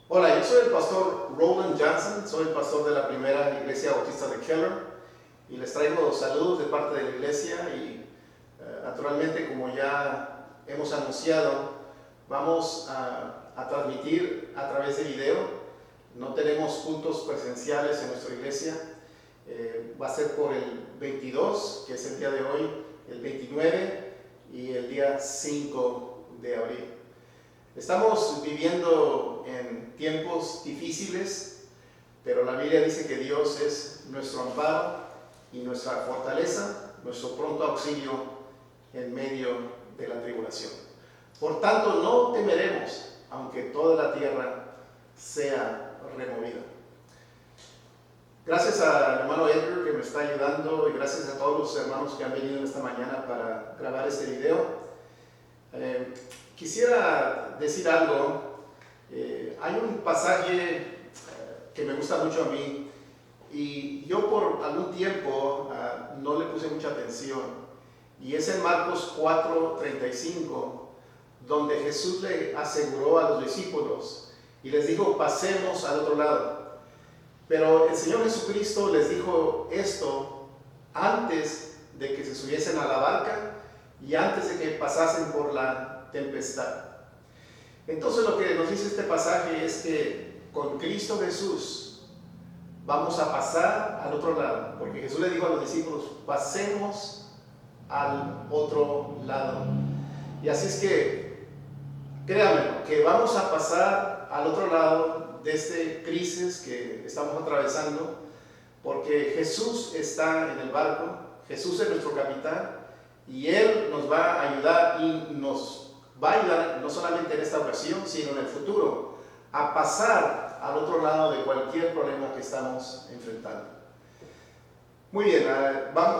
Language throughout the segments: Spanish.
Hola, yo soy el pastor Roland Johnson, soy el pastor de la primera iglesia bautista de Keller y les traigo saludos de parte de la iglesia y naturalmente, como ya hemos anunciado, vamos a transmitir a través de video. No tenemos cultos presenciales en nuestra iglesia. Va a ser por el 22, que es el día de hoy, el 29 y el día 5 de abril. Estamos viviendo en tiempos difíciles, pero la Biblia dice que Dios es nuestro amparo y nuestra fortaleza, nuestro pronto auxilio en medio de la tribulación. Por tanto, no temeremos, aunque toda la tierra sea removida. Gracias al hermano Edgar que me está ayudando y gracias a todos los hermanos que han venido esta mañana para grabar este video. Quisiera decir algo. Hay un pasaje que me gusta mucho a mí y yo por algún tiempo no le puse mucha atención, y es en Marcos 4:35, donde Jesús le aseguró a los discípulos y les dijo: pasemos al otro lado. Pero el Señor Jesucristo les dijo esto antes de que se subiesen a la barca y antes de que pasasen por la tempestad. Entonces lo que nos dice este pasaje es que con Cristo Jesús vamos a pasar al otro lado, porque Jesús le dijo a los discípulos: pasemos al otro lado. Y así es que créanme que vamos a pasar al otro lado de este crisis que estamos atravesando, porque Jesús está en el barco, Jesús es nuestro capitán y Él nos va a ayudar y nos va a ayudar no solamente en esta ocasión, sino en el futuro, a pasar al otro lado de cualquier problema que estamos enfrentando. Muy bien,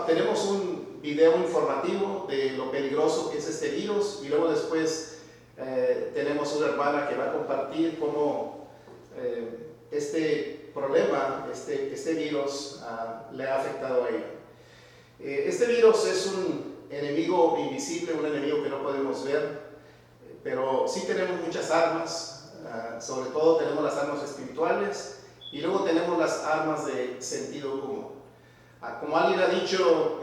tenemos un video informativo de lo peligroso que es este virus y luego después tenemos una hermana que va a compartir cómo este problema, este virus le ha afectado a ella. Este virus es un enemigo invisible, un enemigo que no podemos ver, pero sí tenemos muchas armas. Sobre todo tenemos las armas espirituales y luego tenemos las armas de sentido común. Como alguien ha dicho,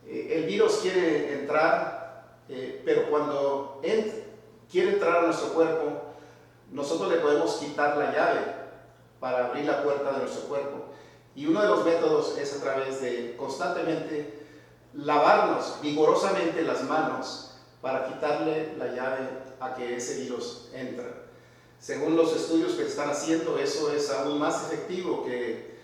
el virus quiere entrar, pero cuando quiere entrar a nuestro cuerpo, nosotros le podemos quitar la llave para abrir la puerta de nuestro cuerpo. Y uno de los métodos es a través de constantemente lavarnos vigorosamente las manos para quitarle la llave a que ese virus entra. Según los estudios que están haciendo, eso es aún más efectivo que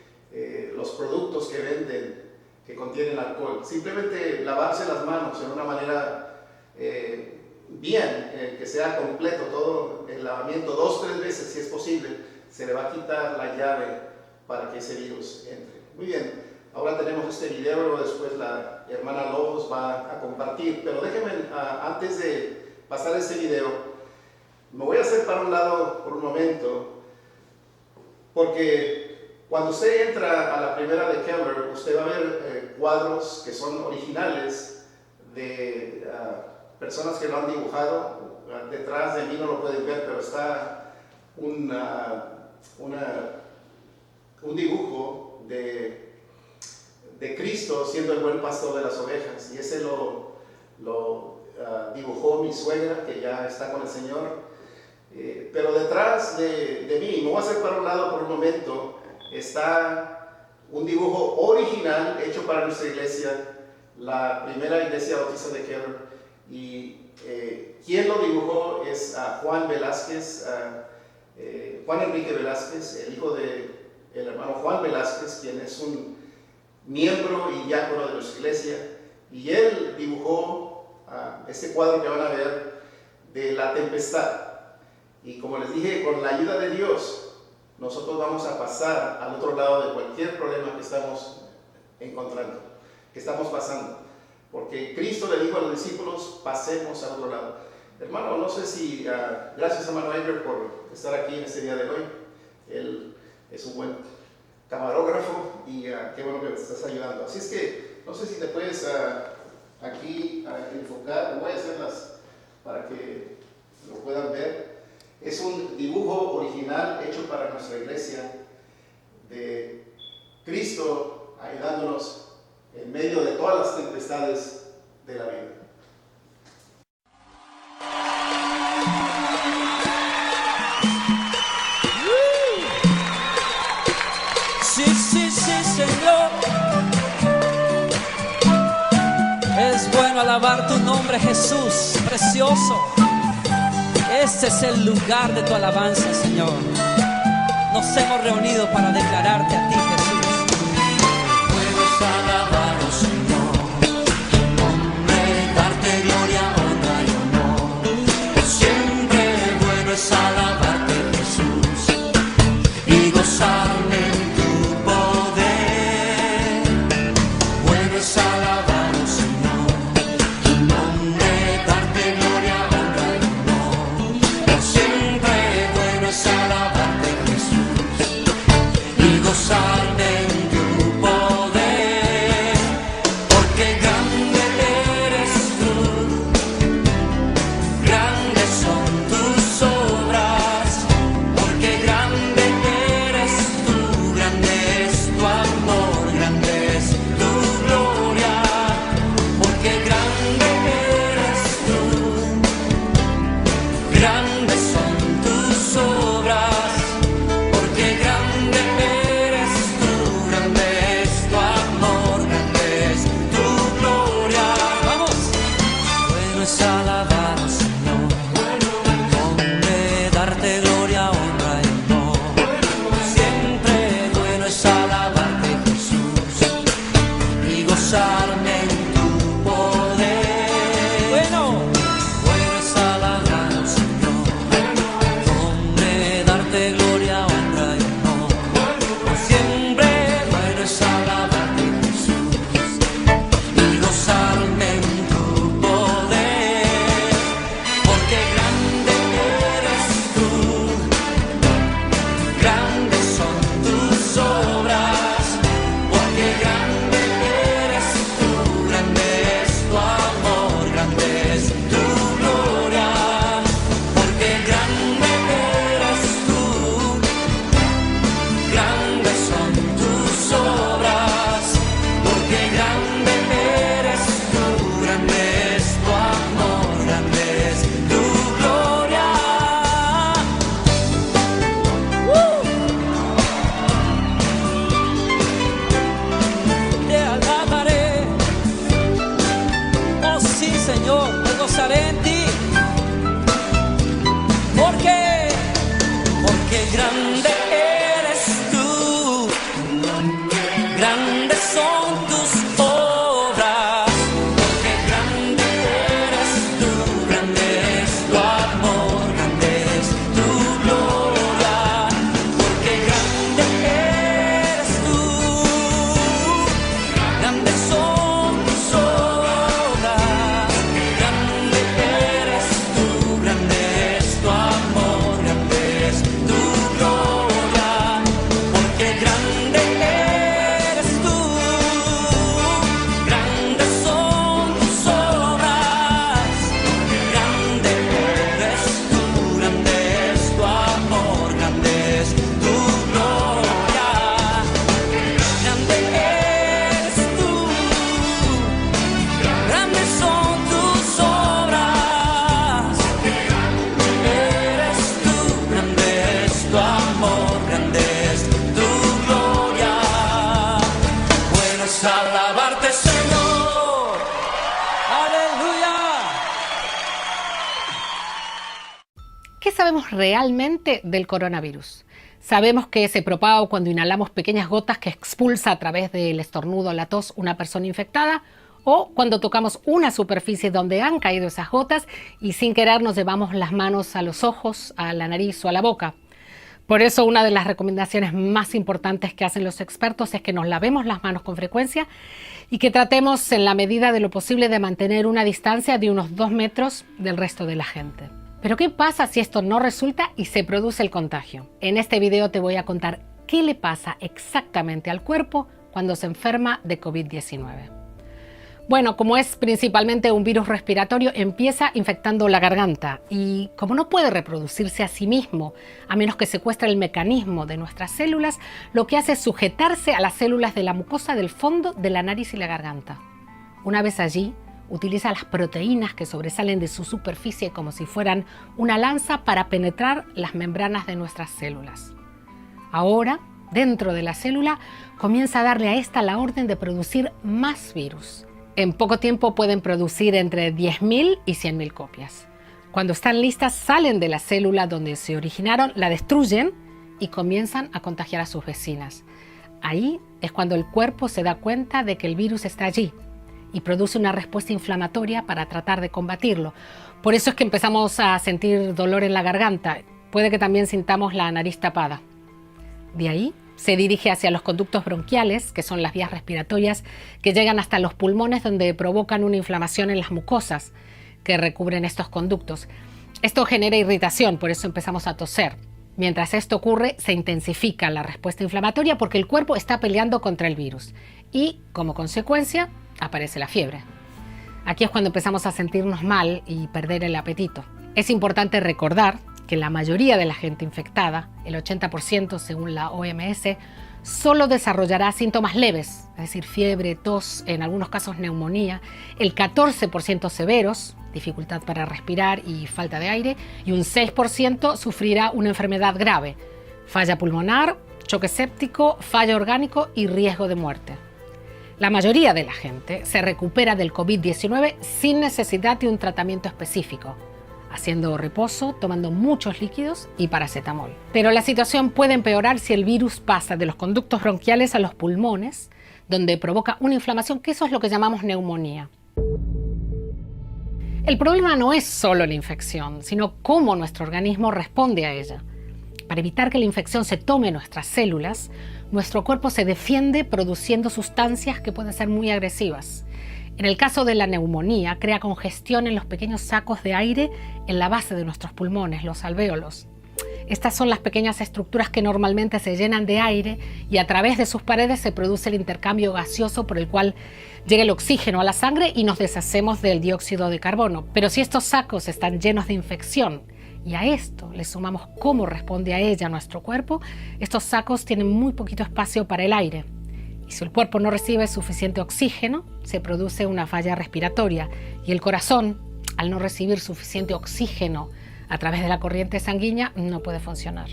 los productos que venden que contienen alcohol. Simplemente lavarse las manos en una manera bien, que sea completo todo el lavamiento 2 o 3 veces si es posible, se le va a quitar la llave para que ese virus entre. Muy bien, ahora tenemos este video, luego después la hermana Lobos va a compartir, pero déjenme antes de pasar este video, me voy a hacer para un lado por un momento, porque cuando usted entra a la primera de Keller, usted va a ver cuadros que son originales de personas que lo han dibujado. Detrás de mí no lo pueden ver, pero está un dibujo de Cristo siendo el buen pastor de las ovejas, y ese lo dibujó mi suegra, que ya está con el Señor. Pero detrás de mí, me voy a hacer para un lado por un momento, está un dibujo original hecho para nuestra iglesia, la primera iglesia bautista de Keller, y quien lo dibujó es Juan Velázquez, Juan Enrique Velázquez, el hijo del hermano Juan Velázquez, quien es un miembro y diácono de nuestra iglesia, y él dibujó este cuadro que van a ver de la tempestad. Y como les dije, con la ayuda de Dios, nosotros vamos a pasar al otro lado de cualquier problema que estamos encontrando, que estamos pasando. Porque Cristo le dijo a los discípulos: pasemos al otro lado. Hermano, no sé si, gracias a hermano Edgar por estar aquí en este día de hoy. Él es un buen camarógrafo y qué bueno que me estás ayudando. Así es que, no sé si te puedes aquí enfocar. Voy a hacerlas para que lo puedan ver. Es un dibujo original hecho para nuestra iglesia de Cristo ayudándonos en medio de todas las tempestades de la vida. Sí, sí, sí, Señor. Es bueno alabar tu nombre, Jesús, precioso. Este es el lugar de tu alabanza, Señor. Nos hemos reunido para declararte a ti, Jesús. Puedes alabar, oh Señor, tu nombre, darte gloria, honra y honor. Siempre bueno es alabarte, Jesús, y gozarme en tu poder. Bueno es alabar, oh Señor, tu nombre, darte gloria, honra y honor. Siempre bueno es alabarte, Jesús, y gozarme en tu poder, porque grande eres tú, grandes son tus obras, porque grande eres tú, grande es tu amor, grande es tu gloria, porque grande eres tú, grandes son tus obras, porque grande eres tú, grande es tu amor, grande es tu gloria. Vamos. Bueno es alabar, oh Señor, donde darte gloria, honra y honor. Siempre bueno es alabarte, Jesús, y gozarme en tu poder. Bueno es alabar, oh Señor, donde darte gloria, honra y honor. Siempre bueno es alabarte, Jesús, y gozarme en tu poder, porque grande eres tú, grandes son tus obras, porque grande eres tú, grande es tu amor, grande es tu gloria, porque grande eres tú, grandes son tus obras, porque grande eres tú, grande es tu amor, grande es tu gloria. Te alabaré, oh sí, Señor, me gozaré en ti, porque grande eres tú, grandes son tus obras, porque grande eres tú, grande es tu amor, grande es tu gloria, porque grande eres tú, grandes son tus obras, grande eres tú, grande es tu amor, grande es tu gloria, porque grande eres tú, grandes son tus obras, grande eres tú, grande es tu amor, grande es tu gloria, grande eres tú, grandes son tus obras, eres tú, grande es tu amor, grande es tu gloria. Bueno es alabarte, Señor. Aleluya. ¿Qué sabemos realmente del coronavirus? Sabemos que se propaga cuando inhalamos pequeñas gotas que expulsa a través del estornudo o la tos una persona infectada, o cuando tocamos una superficie donde han caído esas gotas y sin querer nos llevamos las manos a los ojos, a la nariz o a la boca. Por eso una de las recomendaciones más importantes que hacen los expertos es que nos lavemos las manos con frecuencia y que tratemos en la medida de lo posible de mantener una distancia de unos 2 metros del resto de la gente. Pero ¿qué pasa si esto no resulta y se produce el contagio? En este video te voy a contar qué le pasa exactamente al cuerpo cuando se enferma de COVID-19. Bueno, como es principalmente un virus respiratorio, empieza infectando la garganta y como no puede reproducirse a sí mismo, a menos que secuestre el mecanismo de nuestras células, lo que hace es sujetarse a las células de la mucosa del fondo de la nariz y la garganta. Una vez allí, utiliza las proteínas que sobresalen de su superficie como si fueran una lanza para penetrar las membranas de nuestras células. Ahora, dentro de la célula, comienza a darle a esta la orden de producir más virus. En poco tiempo pueden producir entre 10.000 y 100.000 copias. Cuando están listas, salen de la célula donde se originaron, la destruyen y comienzan a contagiar a sus vecinas. Ahí es cuando el cuerpo se da cuenta de que el virus está allí y produce una respuesta inflamatoria para tratar de combatirlo. Por eso es que empezamos a sentir dolor en la garganta. Puede que también sintamos la nariz tapada. De ahí se dirige hacia los conductos bronquiales, que son las vías respiratorias que llegan hasta los pulmones, donde provocan una inflamación en las mucosas que recubren estos conductos. Esto genera irritación, por eso empezamos a toser. Mientras esto ocurre, se intensifica la respuesta inflamatoria porque el cuerpo está peleando contra el virus y, como consecuencia, aparece la fiebre. Aquí es cuando empezamos a sentirnos mal y perder el apetito. Es importante recordar que la mayoría de la gente infectada, el 80% según la OMS, solo desarrollará síntomas leves, es decir, fiebre, tos, en algunos casos neumonía, el 14% severos, dificultad para respirar y falta de aire, y un 6% sufrirá una enfermedad grave, falla pulmonar, choque séptico, fallo orgánico y riesgo de muerte. La mayoría de la gente se recupera del COVID-19 sin necesidad de un tratamiento específico, haciendo reposo, tomando muchos líquidos y paracetamol. Pero la situación puede empeorar si el virus pasa de los conductos bronquiales a los pulmones, donde provoca una inflamación, que eso es lo que llamamos neumonía. El problema no es solo la infección, sino cómo nuestro organismo responde a ella. Para evitar que la infección se tome nuestras células, nuestro cuerpo se defiende produciendo sustancias que pueden ser muy agresivas. En el caso de la neumonía, crea congestión en los pequeños sacos de aire en la base de nuestros pulmones, los alvéolos. Estas son las pequeñas estructuras que normalmente se llenan de aire y a través de sus paredes se produce el intercambio gaseoso por el cual llega el oxígeno a la sangre y nos deshacemos del dióxido de carbono. Pero si estos sacos están llenos de infección y a esto le sumamos cómo responde a ella nuestro cuerpo, estos sacos tienen muy poquito espacio para el aire. Y si el cuerpo no recibe suficiente oxígeno, se produce una falla respiratoria y el corazón, al no recibir suficiente oxígeno a través de la corriente sanguínea, no puede funcionar.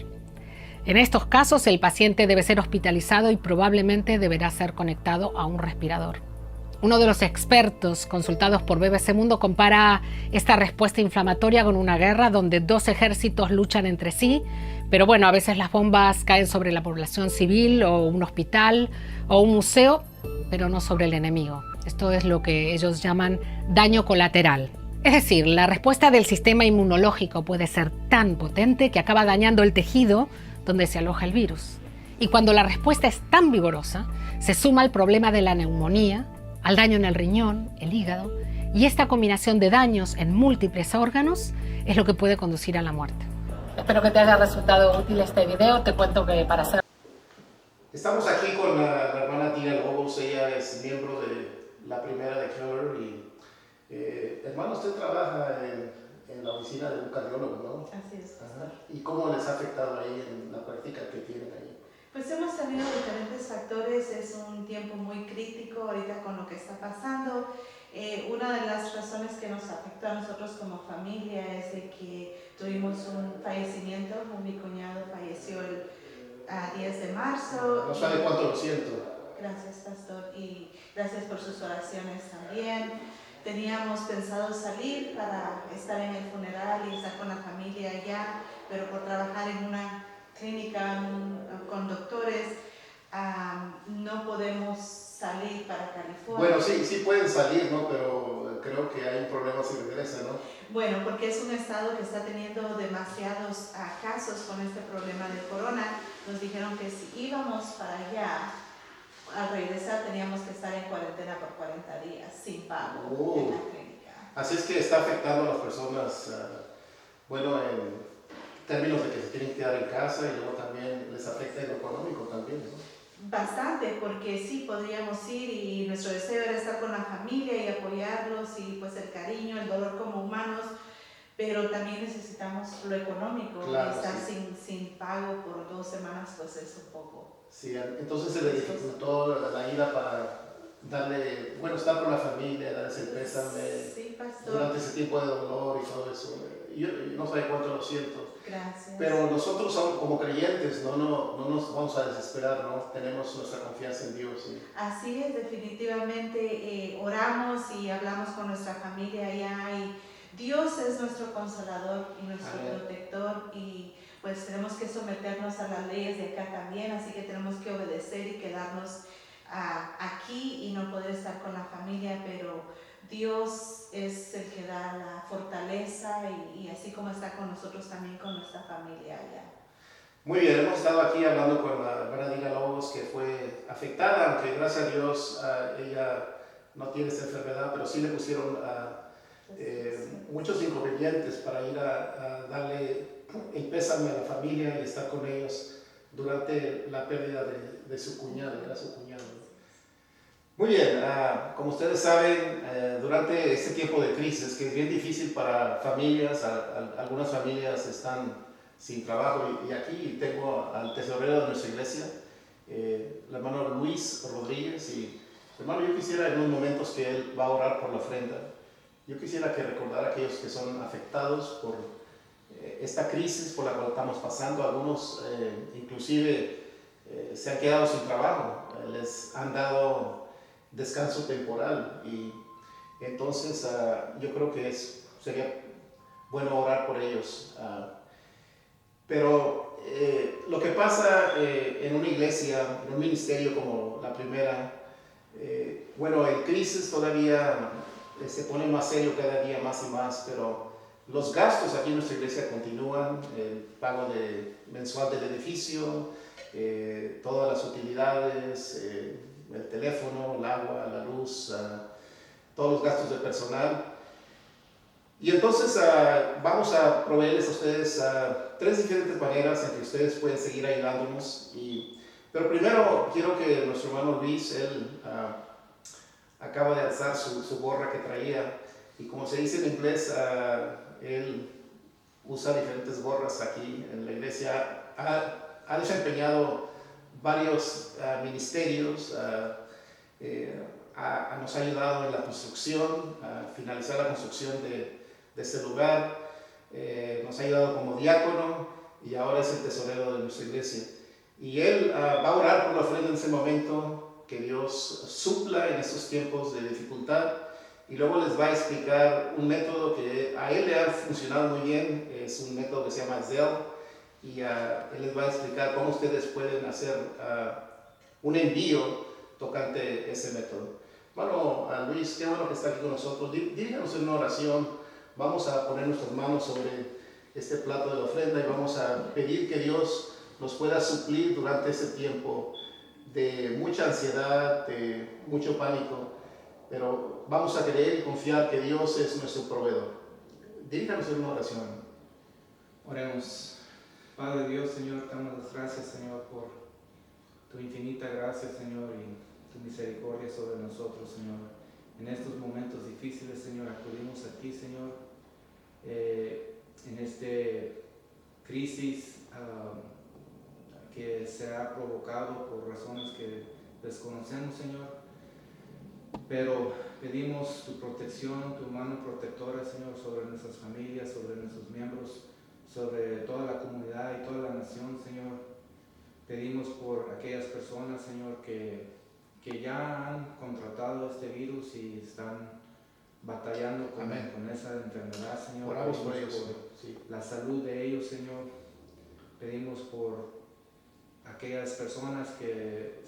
En estos casos, el paciente debe ser hospitalizado y probablemente deberá ser conectado a un respirador. Uno de los expertos consultados por BBC Mundo compara esta respuesta inflamatoria con una guerra donde dos ejércitos luchan entre sí, pero bueno, a veces las bombas caen sobre la población civil o un hospital o un museo, pero no sobre el enemigo. Esto es lo que ellos llaman daño colateral. Es decir, la respuesta del sistema inmunológico puede ser tan potente que acaba dañando el tejido donde se aloja el virus. Y cuando la respuesta es tan vigorosa, se suma el problema de la neumonía, al daño en el riñón, el hígado, y esta combinación de daños en múltiples órganos es lo que puede conducir a la muerte. Espero que te haya resultado útil este video. Te cuento que para hacer... Estamos aquí con la hermana Tina Lobos. Ella es miembro de la primera de Keller y hermano, usted trabaja en la oficina de un cardiólogo, ¿no? Así es, pastor. ¿Y cómo les ha afectado ahí en la práctica que tienen ahí? Pues hemos tenido diferentes factores, es un tiempo muy crítico ahorita con lo que está pasando. Una de las razones que nos afectó a nosotros como familia es de que tuvimos un fallecimiento, mi cuñado falleció el 10 de marzo. No sabe cuánto lo siento. Gracias, pastor, y gracias por sus oraciones también. Teníamos pensado salir para estar en el funeral y estar con la familia allá, pero por trabajar en una clínica con doctores, no podemos salir para California. Bueno, sí pueden salir, ¿no? Pero creo que hay un problema si regresan, ¿no? Bueno, porque es un estado que está teniendo demasiados casos con este problema del corona. Nos dijeron que si íbamos para allá, al regresar teníamos que estar en cuarentena por 40 días, sin pago en la clínica. Así es que está afectando a las personas, bueno, en términos de que se tienen que quedar en casa y luego también les afecta en lo económico también, ¿no? bastante, porque sí, podríamos ir y nuestro deseo era estar con la familia y apoyarlos y pues el cariño, el dolor como humanos, pero también necesitamos lo económico, Claro, estar sí. sin pago por 2 semanas pues es un poco. Sí, entonces se le dificultó la ida para darle, bueno, estar con la familia, darles el pésame Sí, pastor. durante ese tiempo de dolor y todo eso. Yo no sé cuánto lo siento. Gracias. Pero nosotros como creyentes no nos vamos a desesperar, ¿no? Tenemos nuestra confianza en Dios. ¿Sí? Así es, definitivamente oramos y hablamos con nuestra familia allá y Dios es nuestro consolador y nuestro Amén. protector y pues tenemos que someternos a las leyes de acá también, así que tenemos que obedecer y quedarnos aquí y no poder estar con la familia, pero Dios es el que da la fortaleza y así como está con nosotros también con nuestra familia allá. Muy bien, hemos estado aquí hablando con la hermana Dina Lobos, que fue afectada, aunque gracias a Dios ella no tiene esta enfermedad, pero sí le pusieron muchos inconvenientes para ir a darle el pésame a la familia y estar con ellos durante la pérdida de su cuñado, era su cuñado. Muy bien, como ustedes saben, durante este tiempo de crisis, que es bien difícil para familias, algunas familias están sin trabajo, y aquí tengo al tesorero de nuestra iglesia, el hermano Luis Rodríguez, y hermano, yo quisiera en unos momentos que él va a orar por la ofrenda, yo quisiera que recordara a aquellos que son afectados por esta crisis por la cual estamos pasando. Algunos inclusive se han quedado sin trabajo, les han dado descanso temporal, y entonces yo creo que sería bueno orar por ellos. Pero lo que pasa en una iglesia, en un ministerio como la primera, bueno, el crisis todavía se pone más serio cada día más y más, pero los gastos aquí en nuestra iglesia continúan, el pago mensual del edificio, todas las utilidades, el teléfono, el agua, la luz, todos los gastos de personal. Y entonces vamos a proveerles a ustedes 3 diferentes maneras en que ustedes pueden seguir ayudándonos. Pero primero quiero que nuestro hermano Luis, él acaba de alzar su gorra que traía, y como se dice en inglés, él usa diferentes gorras aquí en la iglesia. Ha desempeñado varios ministerios, nos ha ayudado en la construcción, a finalizar la construcción de este lugar, nos ha ayudado como diácono y ahora es el tesorero de nuestra iglesia. Y él va a orar por la ofrenda en ese momento, que Dios supla en estos tiempos de dificultad, y luego les va a explicar un método que a él le ha funcionado muy bien. Es un método que se llama Zelle, y él les va a explicar cómo ustedes pueden hacer un envío tocante ese método. Bueno, Luis, qué bueno que está aquí con nosotros. Díganos en una oración. Vamos a poner nuestras manos sobre este plato de la ofrenda y vamos a pedir que Dios nos pueda suplir durante este tiempo de mucha ansiedad, de mucho pánico, pero vamos a creer y confiar que Dios es nuestro proveedor. Díganos en una oración. Oremos. Padre Dios, Señor, te damos las gracias, Señor, por tu infinita gracia, Señor, y tu misericordia sobre nosotros, Señor. En estos momentos difíciles, Señor, acudimos a ti, Señor, en esta crisis que se ha provocado por razones que desconocemos, Señor, pero pedimos tu protección, tu mano protectora, Señor, sobre nuestras familias, sobre nuestros miembros, sobre toda la comunidad y toda la nación, Señor. Pedimos por aquellas personas, Señor, que ya han contratado este virus y están batallando con esa enfermedad, Señor. Oramos por ellos, por la salud de ellos, Señor. Pedimos por aquellas personas que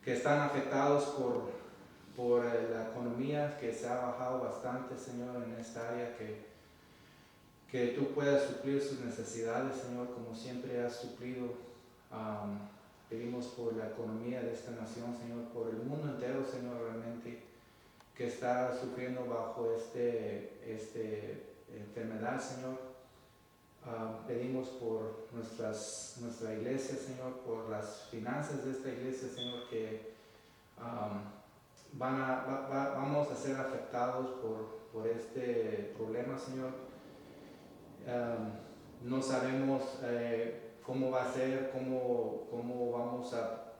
están afectados por la economía, que se ha bajado bastante, Señor, en esta área, que tú puedas suplir sus necesidades, Señor, como siempre has suplido. Pedimos por la economía de esta nación, Señor, por el mundo entero, Señor, realmente, que está sufriendo bajo esta enfermedad, Señor. Pedimos por nuestra iglesia, Señor, por las finanzas de esta iglesia, Señor, que vamos a ser afectados por este problema, Señor. No sabemos cómo va a ser, cómo vamos a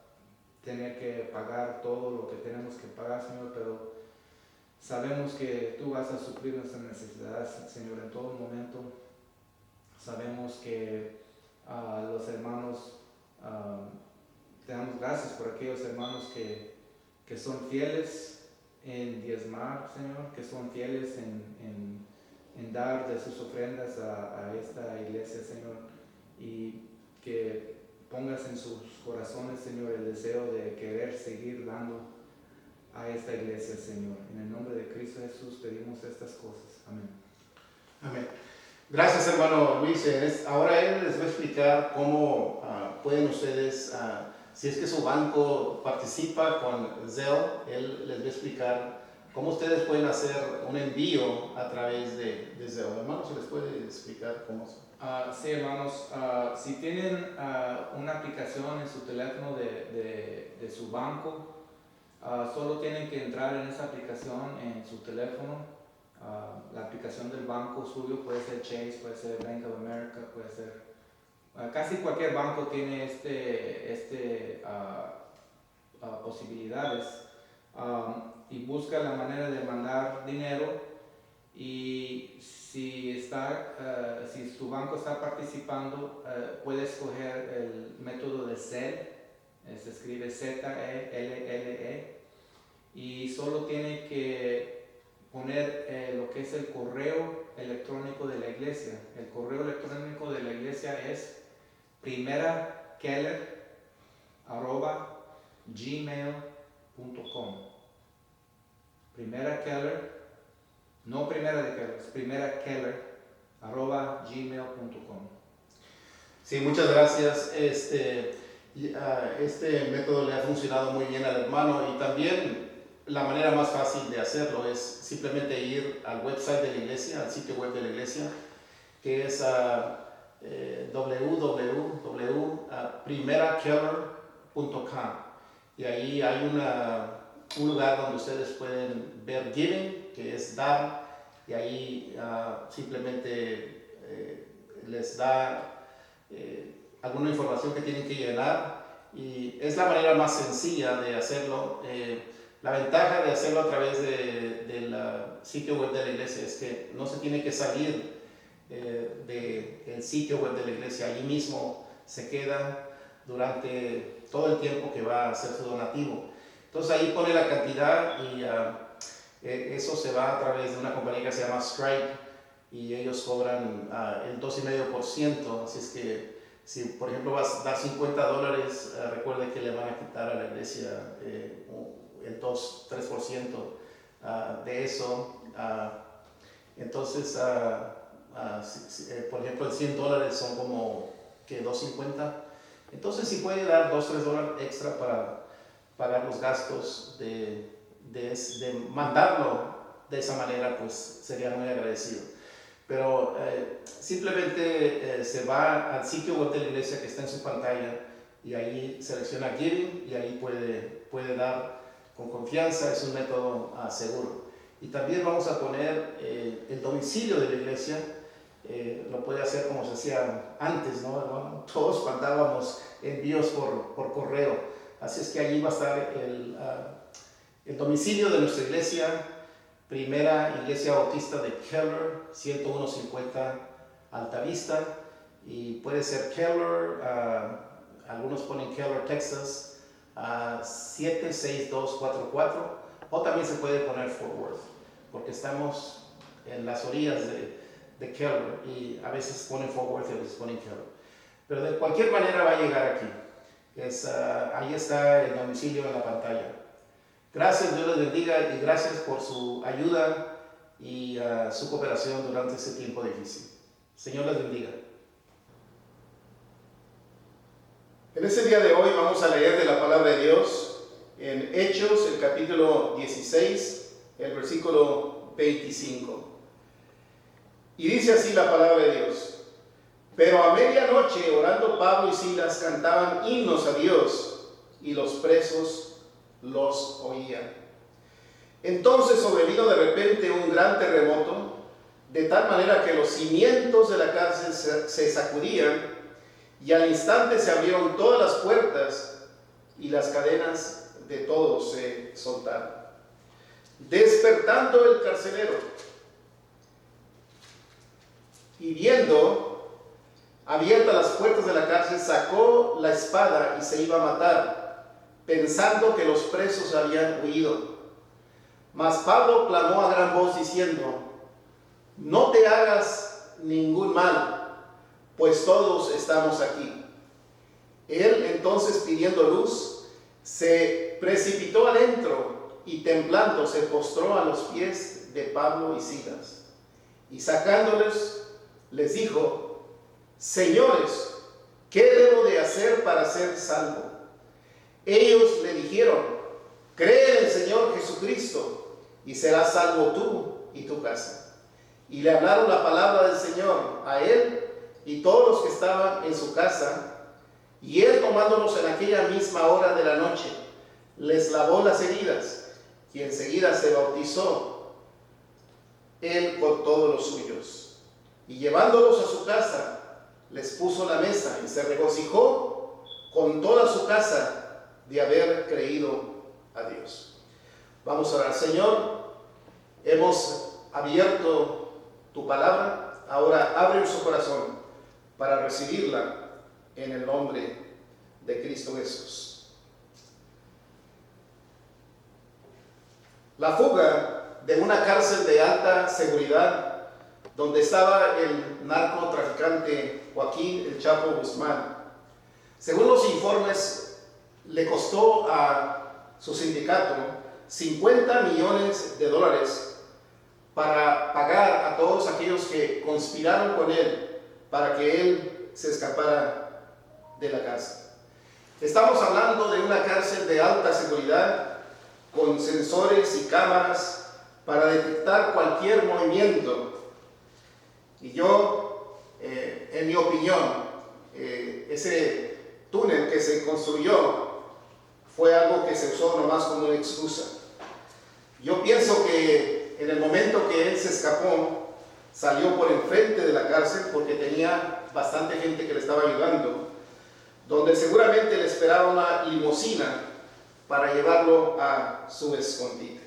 tener que pagar todo lo que tenemos que pagar, Señor, pero sabemos que tú vas a suplir nuestras necesidades, Señor, en todo momento. Sabemos que los hermanos, te damos gracias por aquellos hermanos que son fieles en diezmar, Señor, que son fieles en dar de sus ofrendas a esta iglesia, Señor, y que pongas en sus corazones, Señor, el deseo de querer seguir dando a esta iglesia, Señor. En el nombre de Cristo Jesús pedimos estas cosas. Amén. Amén. Gracias, hermano Luis. Ahora él les va a explicar cómo pueden ustedes, si es que su banco participa con Zelle, él les va a explicar cómo ustedes pueden hacer un envío a través de Zelle. Hermano, ¿se les puede explicar cómo? Sí, hermanos, si tienen una aplicación en su teléfono de su banco, solo tienen que entrar en esa aplicación en su teléfono. La aplicación del banco suyo puede ser Chase, puede ser Bank of America, puede ser casi cualquier banco tiene posibilidades, y busca la manera de mandar dinero, y si su banco está participando, puede escoger el método de Zelle, se escribe ZELLE, y solo tiene que poner lo que es el correo electrónico de la iglesia. El correo electrónico de la iglesia es primerakeller@gmail.com. Primera Keller, no primera de Keller, es primerakeller@gmail.com. Sí, muchas gracias. Este método le ha funcionado muy bien al hermano, y también la manera más fácil de hacerlo es simplemente ir al website de la iglesia, al sitio web de la iglesia, que es www.primerakeller.com, y ahí hay un lugar donde ustedes pueden ver Giving, que es dar, y ahí simplemente les da alguna información que tienen que llenar, y es la manera más sencilla de hacerlo. La ventaja de hacerlo a través del sitio web de la iglesia es que no se tiene que salir del sitio web de la iglesia. Allí mismo se queda durante todo el tiempo que va a hacer su donativo. Entonces ahí pone la cantidad, y eso se va a través de una compañía que se llama Stripe, y ellos cobran el 2,5%. Así es que si por ejemplo vas a dar $50, recuerde que le van a quitar a la iglesia el 2-3% de eso. Entonces, por ejemplo, el $100 son como que $2.50. Entonces, si puede dar $2-3 extra para pagar los gastos de mandarlo de esa manera, pues sería muy agradecido. Pero simplemente se va al sitio web de la iglesia que está en su pantalla, y ahí selecciona Giving, y ahí puede dar con confianza. Es un método seguro. Y también vamos a poner el domicilio de la iglesia. Lo puede hacer como se hacía antes, ¿no, hermano? Todos mandábamos envíos por correo. Así es que allí va a estar el domicilio de nuestra iglesia, Primera Iglesia Bautista de Keller, 10150 Altavista, y puede ser Keller, algunos ponen Keller, Texas, 76244, o también se puede poner Fort Worth, porque estamos en las orillas de Keller, y a veces ponen Fort Worth y a veces ponen Keller. Pero de cualquier manera va a llegar aquí. Ahí está el domicilio en la pantalla. Gracias, Dios les bendiga, y gracias por su ayuda y su cooperación durante este tiempo difícil. Señor les bendiga. En este día de hoy vamos a leer de la palabra de Dios en Hechos, el capítulo 16, el versículo 25. Y dice así la palabra de Dios: Pero a medianoche, orando Pablo y Silas, cantaban himnos a Dios, y los presos los oían. Entonces sobrevino de repente un gran terremoto, de tal manera que los cimientos de la cárcel se sacudían, y al instante se abrieron todas las puertas, y las cadenas de todos se soltaron. Despertando el carcelero, y viendo abiertas las puertas de la cárcel, sacó la espada y se iba a matar, pensando que los presos habían huido. Mas Pablo clamó a gran voz diciendo: no te hagas ningún mal, pues todos estamos aquí. Él entonces, pidiendo luz, se precipitó adentro y temblando se postró a los pies de Pablo y Silas, y sacándoles les dijo: señores, ¿qué debo de hacer para ser salvo? Ellos le dijeron: cree en el Señor Jesucristo y serás salvo tú y tu casa. Y le hablaron la palabra del Señor a él y todos los que estaban en su casa. Y él, tomándolos en aquella misma hora de la noche, les lavó las heridas, y enseguida se bautizó él con todos los suyos. Y llevándolos a su casa, les puso la mesa y se regocijó con toda su casa de haber creído a Dios. Vamos a orar. Señor, hemos abierto tu palabra, ahora abre su corazón para recibirla en el nombre de Cristo Jesús. La fuga de una cárcel de alta seguridad donde estaba el narcotraficante Joaquín El Chapo Guzmán, según los informes, le costó a su sindicato $50 millones para pagar a todos aquellos que conspiraron con él para que él se escapara de la cárcel. Estamos hablando de una cárcel de alta seguridad con sensores y cámaras para detectar cualquier movimiento. Y yo, en mi opinión, ese túnel que se construyó fue algo que se usó nomás como una excusa. Yo pienso que en el momento que él se escapó, salió por enfrente de la cárcel porque tenía bastante gente que le estaba ayudando, donde seguramente le esperaba una limusina para llevarlo a su escondite.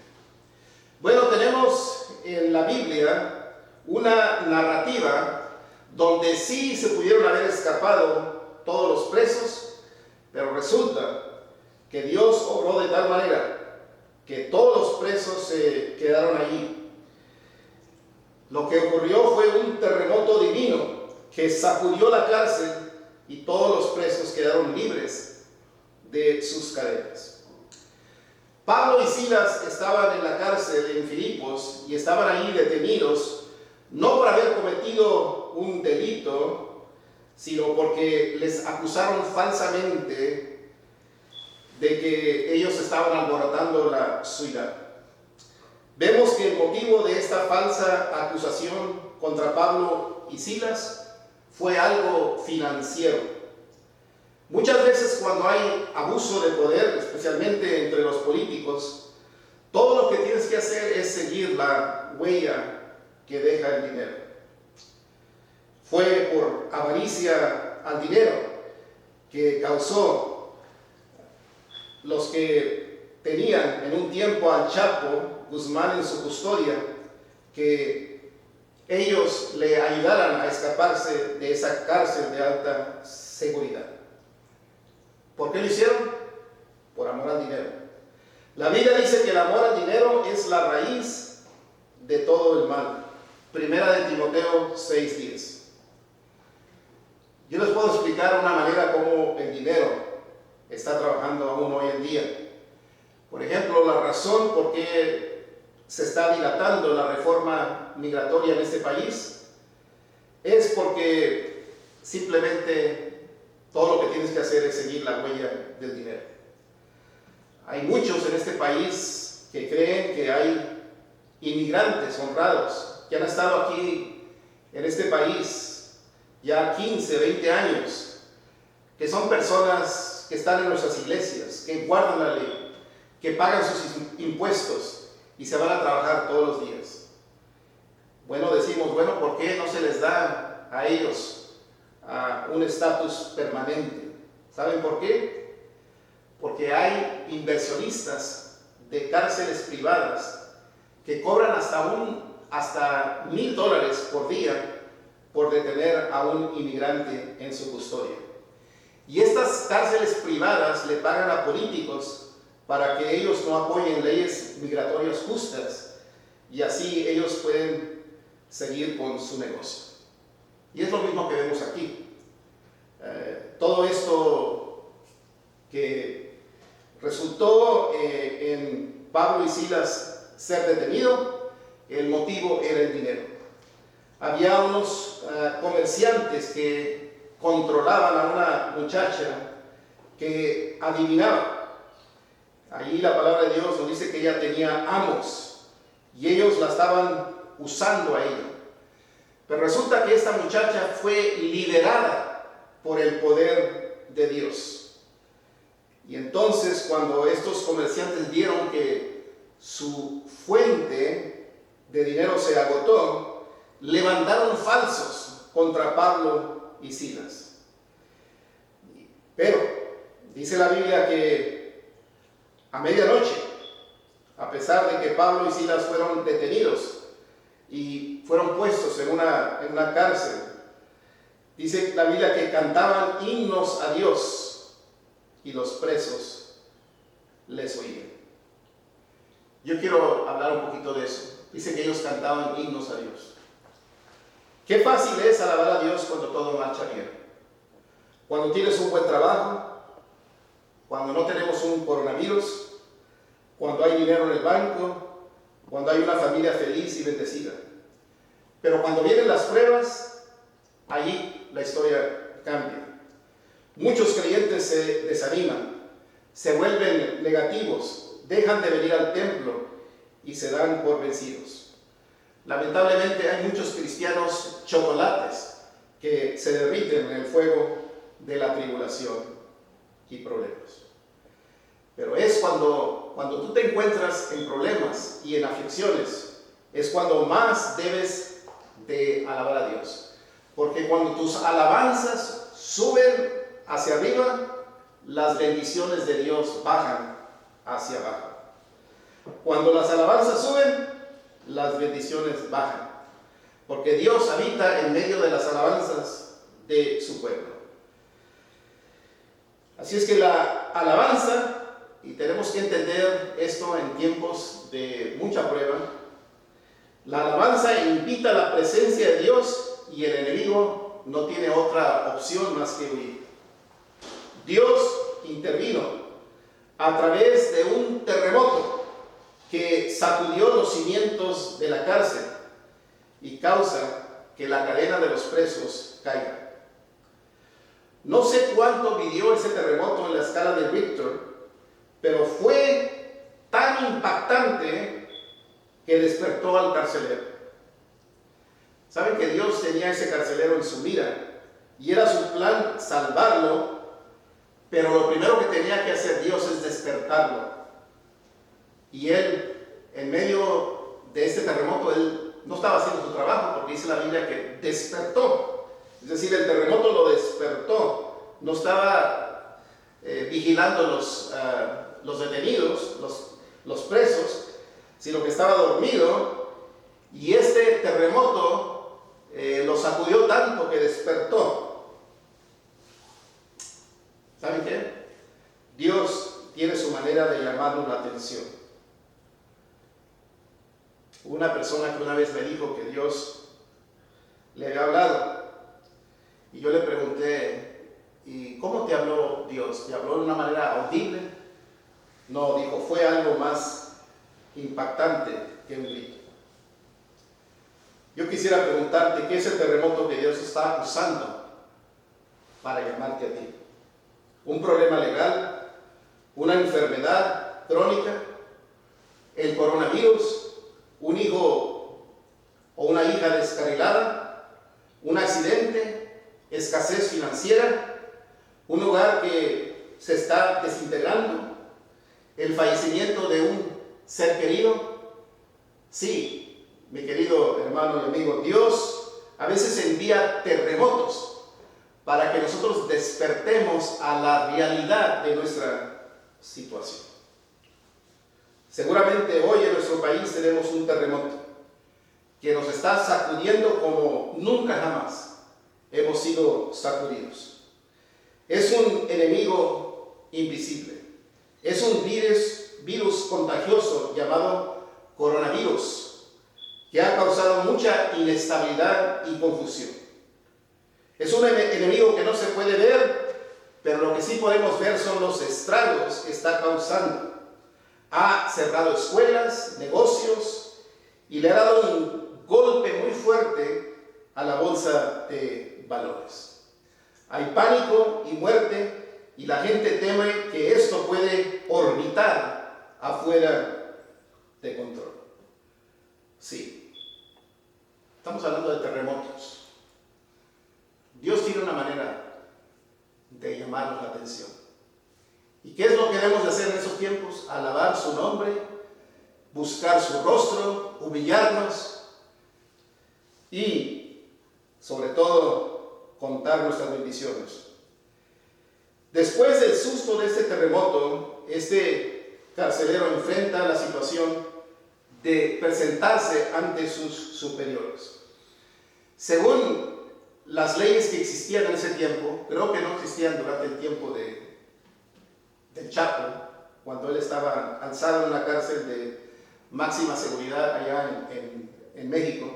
Bueno, tenemos en la Biblia una narrativa donde sí se pudieron haber escapado todos los presos, pero resulta que Dios obró de tal manera que todos los presos se quedaron allí. Lo que ocurrió fue un terremoto divino que sacudió la cárcel y todos los presos quedaron libres de sus cadenas. Pablo y Silas estaban en la cárcel en Filipos y estaban ahí detenidos, no por haber cometido un delito, sino porque les acusaron falsamente de que ellos estaban alborotando la ciudad. Vemos que el motivo de esta falsa acusación contra Pablo y Silas fue algo financiero. Muchas veces cuando hay abuso de poder, especialmente entre los políticos, todo lo que tienes que hacer es seguir la huella que deja el dinero. Fue por avaricia al dinero que causó los que tenían en un tiempo al Chapo Guzmán en su custodia, que ellos le ayudaran a escaparse de esa cárcel de alta seguridad. ¿Por qué lo hicieron? Por amor al dinero. La Biblia dice que el amor al dinero es la raíz de todo el mal. Primera de Timoteo 6:10. Yo les puedo explicar una manera cómo el dinero está trabajando aún hoy en día. Por ejemplo, la razón por qué se está dilatando la reforma migratoria en este país es porque simplemente todo lo que tienes que hacer es seguir la huella del dinero. Hay muchos en este país que creen que hay inmigrantes honrados que han estado aquí en este país ya 15, 20 años, que son personas que están en nuestras iglesias, que guardan la ley, que pagan sus impuestos y se van a trabajar todos los días. Bueno, decimos, bueno, ¿por qué no se les da a ellos un estatus permanente? ¿Saben por qué? Porque hay inversionistas de cárceles privadas que cobran hasta $1,000 por día por detener a un inmigrante en su custodia. Y estas cárceles privadas le pagan a políticos para que ellos no apoyen leyes migratorias justas y así ellos pueden seguir con su negocio. Y es lo mismo que vemos aquí. Todo esto que resultó en Pablo y Silas ser detenido, el motivo era el dinero. Había unos comerciantes que controlaban a una muchacha que adivinaba. Allí la palabra de Dios nos dice que ella tenía amos y ellos la estaban usando a ella. Pero resulta que esta muchacha fue liderada por el poder de Dios. Y entonces cuando estos comerciantes vieron que su fuente de dinero se agotó, levantaron falsos contra Pablo y Silas. Pero dice la Biblia que a medianoche, a pesar de que Pablo y Silas fueron detenidos y fueron puestos en una cárcel, dice la Biblia que cantaban himnos a Dios y los presos les oían. Yo quiero hablar un poquito de eso. Dice que ellos cantaban himnos a Dios. Qué fácil es alabar a Dios cuando todo marcha bien. Cuando tienes un buen trabajo, cuando no tenemos un coronavirus, cuando hay dinero en el banco, cuando hay una familia feliz y bendecida. Pero cuando vienen las pruebas, allí la historia cambia. Muchos creyentes se desaniman, se vuelven negativos, dejan de venir al templo y se dan por vencidos. Lamentablemente hay muchos cristianos chocolates que se derriten en el fuego de la tribulación y problemas. Pero es cuando tú te encuentras en problemas y en aflicciones, es cuando más debes de alabar a Dios. Porque cuando tus alabanzas suben hacia arriba, las bendiciones de Dios bajan hacia abajo. Cuando las alabanzas suben, las bendiciones bajan. Porque Dios habita en medio de las alabanzas de su pueblo. Así es que la alabanza, y tenemos que entender esto en tiempos de mucha prueba, la alabanza invita a la presencia de Dios y el enemigo no tiene otra opción más que huir. Dios intervino a través de un terremoto que sacudió los cimientos de la cárcel y causa que la cadena de los presos caiga. No sé cuánto midió ese terremoto en la escala de Richter, pero fue tan impactante que despertó al carcelero. Saben que Dios tenía ese carcelero en su mira y era su plan salvarlo, pero lo primero que tenía que hacer Dios es despertarlo. Y él, en medio de este terremoto, él no estaba haciendo su trabajo, porque dice la Biblia que despertó. Es decir, el terremoto lo despertó. No estaba vigilando los detenidos, los presos, sino que estaba dormido. Y este terremoto lo sacudió tanto que despertó. ¿Saben qué? Dios tiene su manera de llamarnos la atención. Una persona que una vez me dijo que Dios le había hablado. Y yo le pregunté, ¿y cómo te habló Dios? ¿Te habló de una manera audible? No, dijo, fue algo más impactante que un grito. Yo quisiera preguntarte, ¿qué es el terremoto que Dios está usando para llamarte a ti? ¿Un problema legal? ¿Una enfermedad crónica? ¿El coronavirus? ¿Un hijo o una hija descarrilada? ¿Un accidente? escasez financiera, un hogar que se está desintegrando, el fallecimiento de un ser querido. Sí, mi querido hermano y amigo, Dios a veces envía terremotos para que nosotros despertemos a la realidad de nuestra situación. Seguramente hoy en nuestro país tenemos un terremoto que nos está sacudiendo como nunca jamás hemos sido sacudidos. Es un enemigo invisible, es un virus contagioso llamado coronavirus, que ha causado mucha inestabilidad y confusión. Es un enemigo que no se puede ver, pero lo que sí podemos ver son los estragos que está causando. Ha cerrado escuelas, negocios, y le ha dado un golpe muy fuerte a la bolsa de valores. Hay pánico y muerte, y la gente teme que esto puede orbitar afuera de control. Sí, estamos hablando de terremotos. Dios tiene una manera de llamarnos la atención. ¿Y qué es lo que debemos de hacer en esos tiempos? Alabar su nombre, buscar su rostro, humillarnos y, sobre todo, contar nuestras bendiciones. Después del susto de este terremoto, este carcelero enfrenta la situación de presentarse ante sus superiores. Según las leyes que existían en ese tiempo, creo que no existían durante el tiempo del Chapo, cuando él estaba alzado en una cárcel de máxima seguridad allá en México,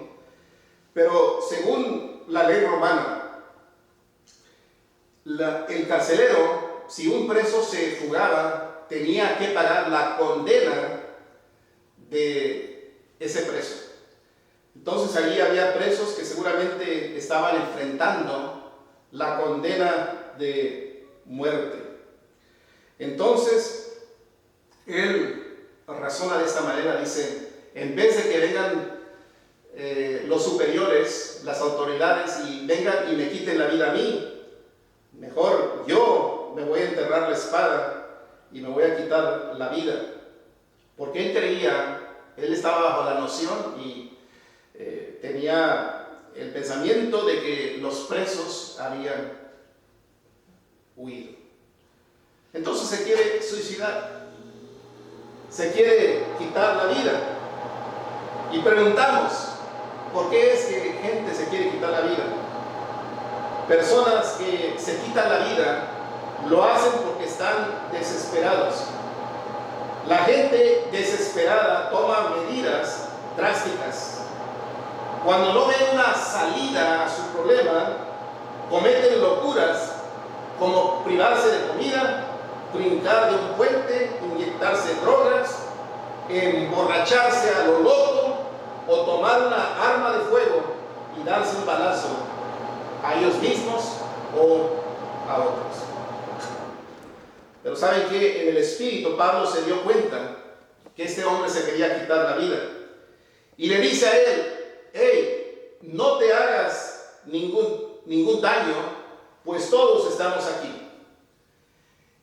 pero según la ley romana, el carcelero, si un preso se fugaba, tenía que pagar la condena de ese preso. Entonces allí había presos que seguramente estaban enfrentando la condena de muerte. Entonces, él razona de esta manera, dice, en vez de que vengan los superiores, las autoridades, y vengan y me quiten la vida a mí, mejor yo me voy a enterrar la espada y me voy a quitar la vida. Porque él creía, él estaba bajo la noción y tenía el pensamiento de que los presos habían huido. Entonces se quiere suicidar, se quiere quitar la vida. Y preguntamos, ¿por qué es que gente se quiere quitar la vida? Personas que se quitan la vida lo hacen porque están desesperados. La gente desesperada toma medidas drásticas. Cuando no ven una salida a su problema, cometen locuras como privarse de comida, brincar de un puente, inyectarse drogas, emborracharse a lo loco o tomar una arma de fuego y darse un balazo a ellos mismos o a otros. Pero ¿saben qué? En el espíritu Pablo se dio cuenta que este hombre se quería quitar la vida y le dice a él: hey, no te hagas ningún daño, pues todos estamos aquí.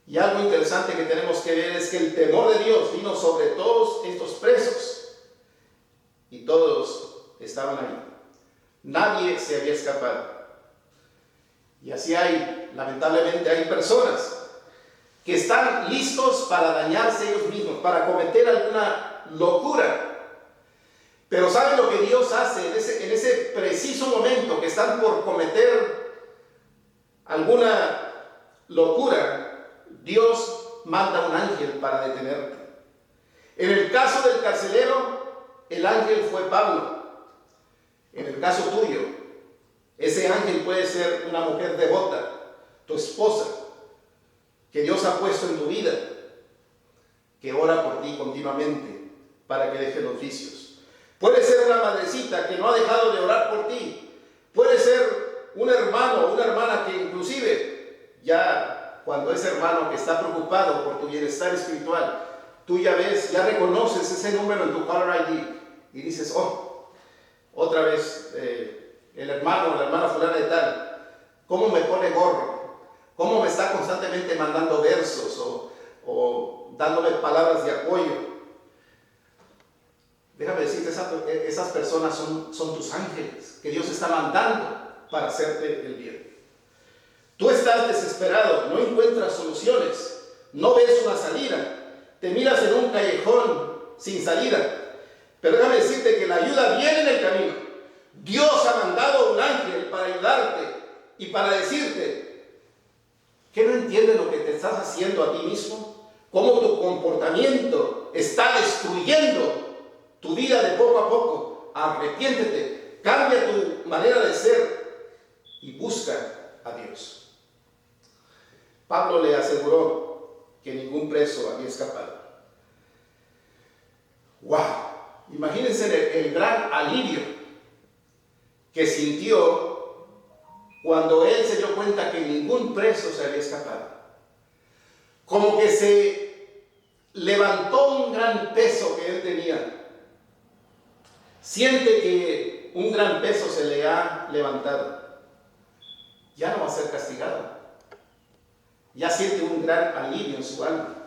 Y algo interesante que tenemos que ver es que el temor de Dios vino sobre todos estos presos y todos estaban ahí. Nadie se había escapado. Y así lamentablemente hay personas que están listos para dañarse ellos mismos, para cometer alguna locura. Pero ¿saben lo que Dios hace en ese preciso momento que están por cometer alguna locura? Dios manda un ángel para detenerte. En el caso del carcelero, el ángel fue Pablo. En el caso tuyo, ese ángel puede ser una mujer devota, tu esposa, que Dios ha puesto en tu vida, que ora por ti continuamente para que dejes los vicios. Puede ser una madrecita que no ha dejado de orar por ti. Puede ser un hermano o una hermana que inclusive ya cuando ese hermano que está preocupado por tu bienestar espiritual, tú ya ves, ya reconoces ese número en tu caller ID y dices: oh, otra vez el hermano o la hermana fulana de tal cómo me pone gorro, cómo me está constantemente mandando versos o dándome palabras de apoyo. Déjame decirte, esas personas son tus ángeles que Dios está mandando para hacerte el bien. Tú estás desesperado, no encuentras soluciones, no ves una salida, te miras en un callejón sin salida. Pero déjame decirte que la ayuda viene en el camino. Dios ha mandado un ángel para ayudarte y para decirte que no entiendes lo que te estás haciendo a ti mismo, cómo tu comportamiento está destruyendo tu vida de poco a poco. Arrepiéntete, cambia tu manera de ser y busca a Dios. Pablo le aseguró que ningún preso había escapado. ¡Wow! Imagínense el gran alivio que sintió cuando él se dio cuenta que ningún preso se había escapado. Como que se levantó un gran peso que él tenía. Siente que un gran peso se le ha levantado. Ya no va a ser castigado. Ya siente un gran alivio en su alma.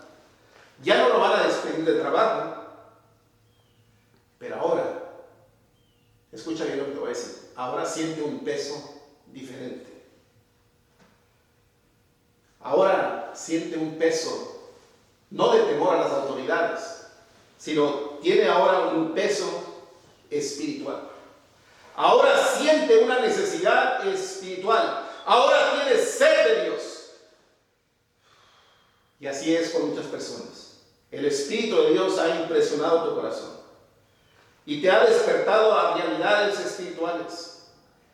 Ya no lo van a despedir de trabajo. Pero ahora, escucha bien lo que te voy a decir, ahora siente un peso diferente. Ahora siente un peso, no de temor a las autoridades, sino tiene ahora un peso espiritual. Ahora siente una necesidad espiritual. Ahora tiene sed de Dios. Y así es con muchas personas. El Espíritu de Dios ha impresionado tu corazón y te ha despertado a realidades espirituales.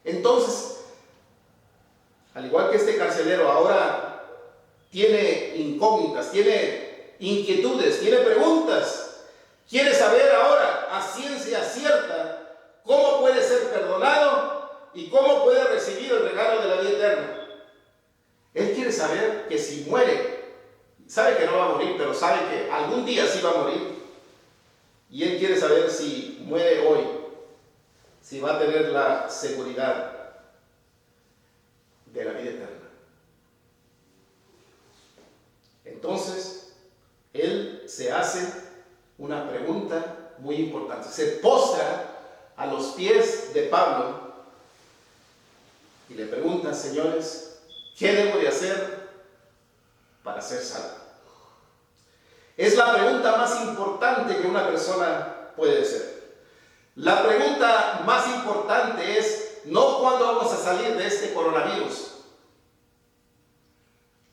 Entonces, al igual que este carcelero, ahora tiene incógnitas, tiene inquietudes, tiene preguntas. Quiere saber ahora a ciencia cierta cómo puede ser perdonado y cómo puede recibir el regalo de la vida eterna. Él quiere saber que si muere, sabe que no va a morir, pero sabe que algún día sí va a morir. Y él quiere saber si muere hoy, si va a tener la seguridad de la vida eterna. Entonces, él se hace una pregunta muy importante. Se postra a los pies de Pablo y le pregunta: señores, ¿qué debo de hacer para ser salvo? Es la pregunta más importante que una persona puede hacer. La pregunta más importante es no cuándo vamos a salir de este coronavirus,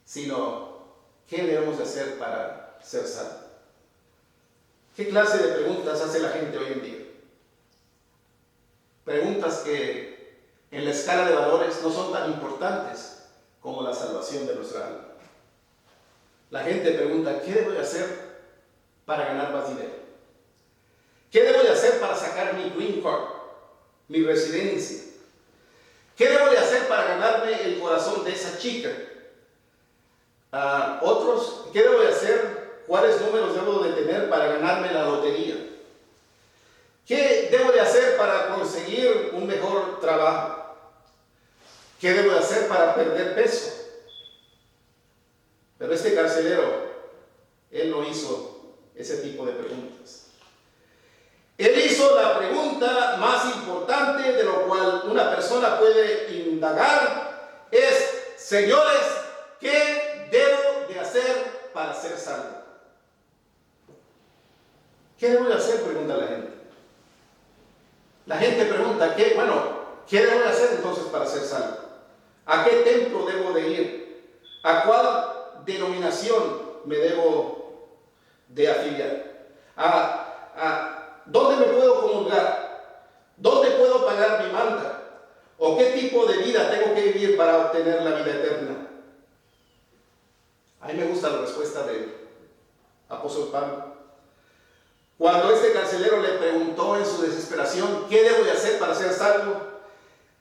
sino qué debemos de hacer para ser salvos. ¿Qué clase de preguntas hace la gente hoy en día? Preguntas que en la escala de valores no son tan importantes como la salvación de nuestra alma. La gente pregunta: ¿qué debo de hacer para ganar más dinero? ¿Qué debo de hacer para sacar mi green card, mi residencia? ¿Qué debo de hacer para ganarme el corazón de esa chica? Otros, ¿qué debo de hacer? ¿Cuáles números debo de tener para ganarme la lotería? ¿Qué debo de hacer para conseguir un mejor trabajo? ¿Qué debo de hacer para perder peso? Pero este carcelero, él no hizo ese tipo de preguntas. Él hizo la pregunta más importante de lo cual una persona puede indagar: es, señores, ¿qué debo de hacer para ser salvo? ¿Qué debo de hacer?, pregunta la gente. La gente pregunta: ¿qué debo de hacer entonces para ser salvo? ¿A qué templo debo de ir? ¿A cuál denominación me debo de afiliar? ¿Dónde me puedo comulgar? ¿Dónde puedo pagar mi manda? ¿O qué tipo de vida tengo que vivir para obtener la vida eterna? A mí me gusta la respuesta del apóstol Pablo. Cuando este carcelero le preguntó en su desesperación: ¿qué debo de hacer para ser salvo?,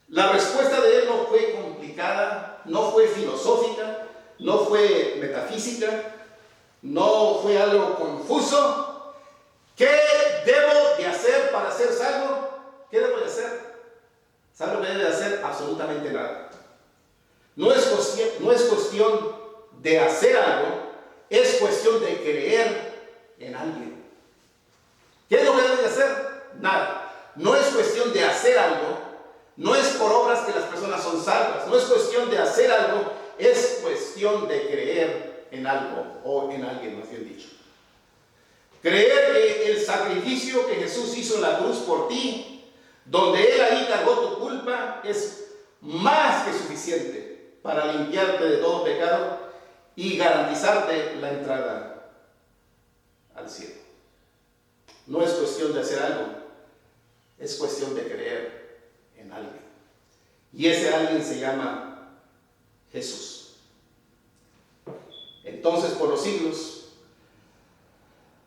la respuesta de él no fue complicada, no fue filosófica, no fue metafísica, no fue algo confuso. ¿Qué debo de hacer para ser salvo? ¿Qué debo de hacer? ¿Sabe lo que debe de hacer? Absolutamente nada. No es cuestión de hacer algo, es cuestión de creer en alguien. ¿Qué es lo que deben de hacer? Nada. No es cuestión de hacer algo, no es por obras que las personas son salvas, no es cuestión de hacer algo, es cuestión de creer en algo o en alguien, más bien dicho. Creer que el sacrificio que Jesús hizo en la cruz por ti, donde Él ahí cargó tu culpa, es más que suficiente para limpiarte de todo pecado y garantizarte la entrada al cielo. No es cuestión de hacer algo, es cuestión de creer en alguien. Y ese alguien se llama Jesús. Entonces, por los siglos,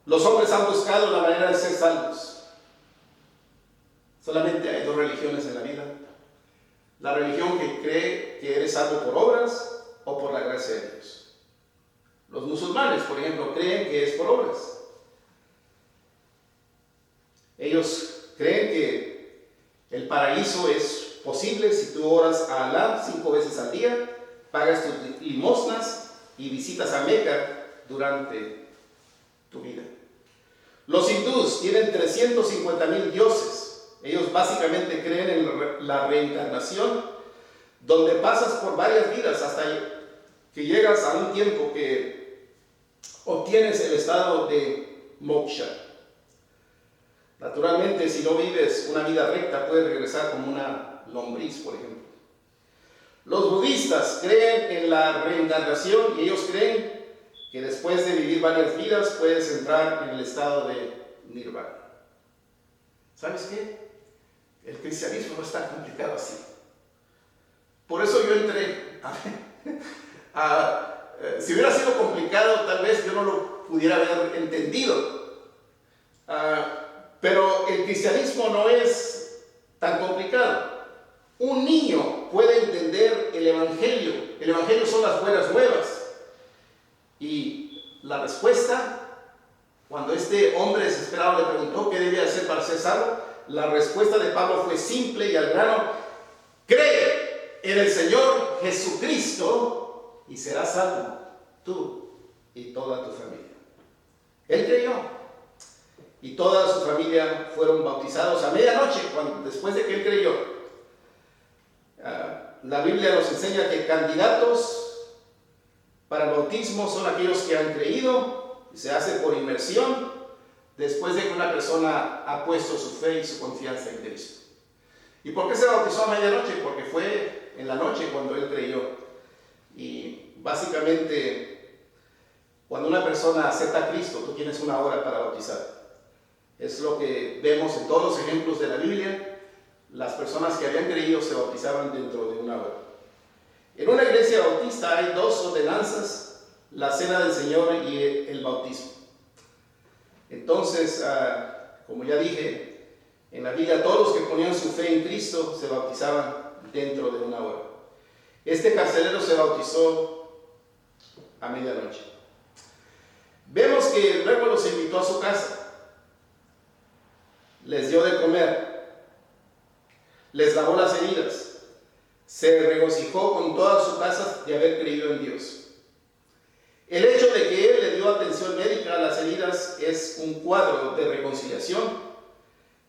los hombres han buscado la manera de ser salvos. Solamente hay dos religiones en la vida. La religión que cree que eres salvo por obras o por la gracia de Dios. Los musulmanes, por ejemplo, creen que es por obras. Ellos creen que el paraíso es posible si tú oras a Alá 5 veces al día, pagas tus limosnas y visitas a Meca durante tu vida. Los hindús tienen 350,000 dioses. Ellos básicamente creen en la reencarnación, donde pasas por varias vidas hasta que llegas a un tiempo que obtienes el estado de moksha. Naturalmente, si no vives una vida recta, puedes regresar como una lombriz, por ejemplo. Los budistas creen en la reencarnación y ellos creen que después de vivir varias vidas puedes entrar en el estado de nirvana. ¿Sabes qué? El cristianismo no es tan complicado así. Por eso yo entré si hubiera sido complicado, tal vez yo no lo pudiera haber entendido. Pero el cristianismo no es tan complicado. Un niño puede entender el evangelio. El evangelio son las buenas nuevas. Y la respuesta, cuando este hombre desesperado le preguntó qué debía hacer para ser salvo, la respuesta de Pablo fue simple y al grano: cree en el Señor Jesucristo y serás salvo, tú y toda tu familia. Él creyó. Y toda su familia fueron bautizados a medianoche, después de que él creyó. La Biblia nos enseña que candidatos para el bautismo son aquellos que han creído, y se hace por inmersión, después de que una persona ha puesto su fe y su confianza en Cristo. ¿Y por qué se bautizó a medianoche? Porque fue en la noche cuando él creyó. Y básicamente, cuando una persona acepta a Cristo, tú tienes una hora para bautizar. Es lo que vemos en todos los ejemplos de la Biblia. Las personas que habían creído se bautizaban dentro de una hora. En una iglesia bautista hay dos ordenanzas: la cena del Señor y el bautismo. Entonces, como ya dije, en la Biblia todos los que ponían su fe en Cristo se bautizaban dentro de una hora. Este carcelero se bautizó a medianoche. Vemos que luego los invitó a su casa. Les dio de comer, les lavó las heridas, se regocijó con toda su casa de haber creído en Dios. El hecho de que él le dio atención médica a las heridas es un cuadro de reconciliación,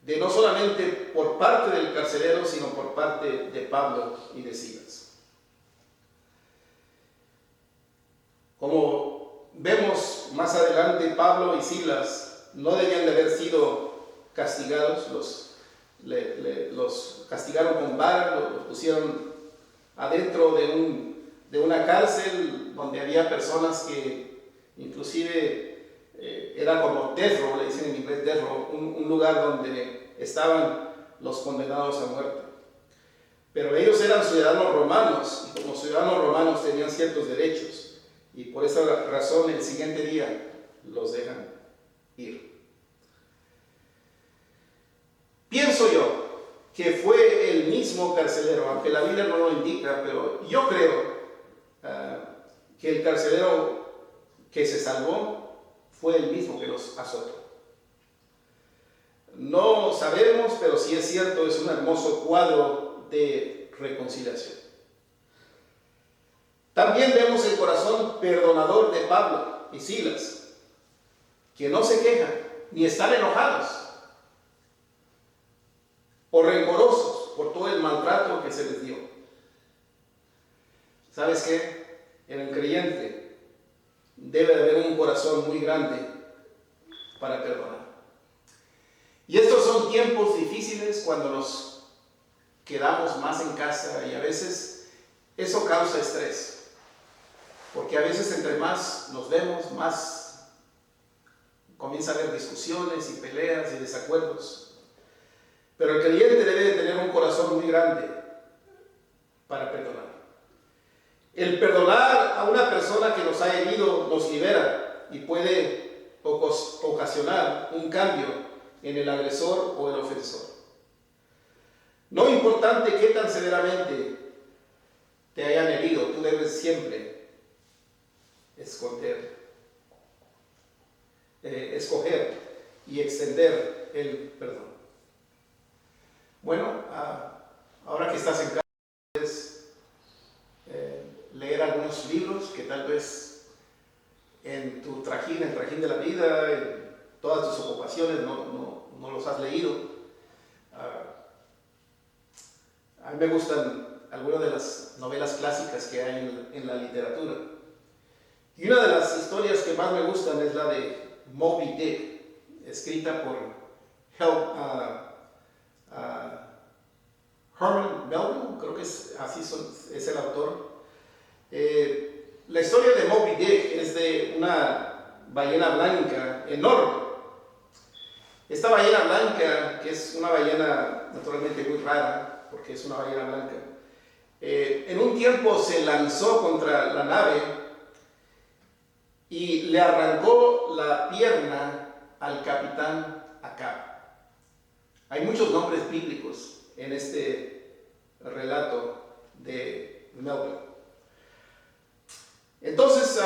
de no solamente por parte del carcelero, sino por parte de Pablo y de Silas. Como vemos más adelante, Pablo y Silas no debían de haber sido castigados, los castigaron con vara, los pusieron adentro de una cárcel donde había personas que inclusive era como death row, le dicen en inglés death row, un lugar donde estaban los condenados a muerte. Pero ellos eran ciudadanos romanos y como ciudadanos romanos tenían ciertos derechos y por esa razón el siguiente día los dejan ir. Pienso yo que fue el mismo carcelero, aunque la Biblia no lo indica, pero yo creo que el carcelero que se salvó fue el mismo que los azotó. No sabemos, pero sí es cierto, es un hermoso cuadro de reconciliación. También vemos el corazón perdonador de Pablo y Silas, que no se quejan ni están enojados o rencorosos por todo el maltrato que se les dio. ¿Sabes qué? En el creyente debe de haber un corazón muy grande para perdonar. Y estos son tiempos difíciles cuando nos quedamos más en casa y a veces eso causa estrés. Porque a veces entre más nos vemos, más comienza a haber discusiones y peleas y desacuerdos. Pero el creyente debe de tener un corazón muy grande para perdonar. El perdonar a una persona que nos ha herido nos libera y puede ocasionar un cambio en el agresor o el ofensor. No importante qué tan severamente te hayan herido, tú debes siempre escoger y extender el perdón. Bueno, ahora que estás en casa, puedes leer algunos libros que tal vez en tu trajín, el trajín de la vida, en todas tus ocupaciones no los has leído. A mí me gustan algunas de las novelas clásicas que hay en la literatura. Y una de las historias que más me gustan es la de Moby Dick, escrita por Herman Melville, creo que es el autor. La historia de Moby Dick es de una ballena blanca enorme. Esta ballena blanca, que es una ballena naturalmente muy rara, porque es una ballena blanca, en un tiempo se lanzó contra la nave y le arrancó la pierna al capitán Ahab. Hay muchos nombres bíblicos en este relato de Melville. Entonces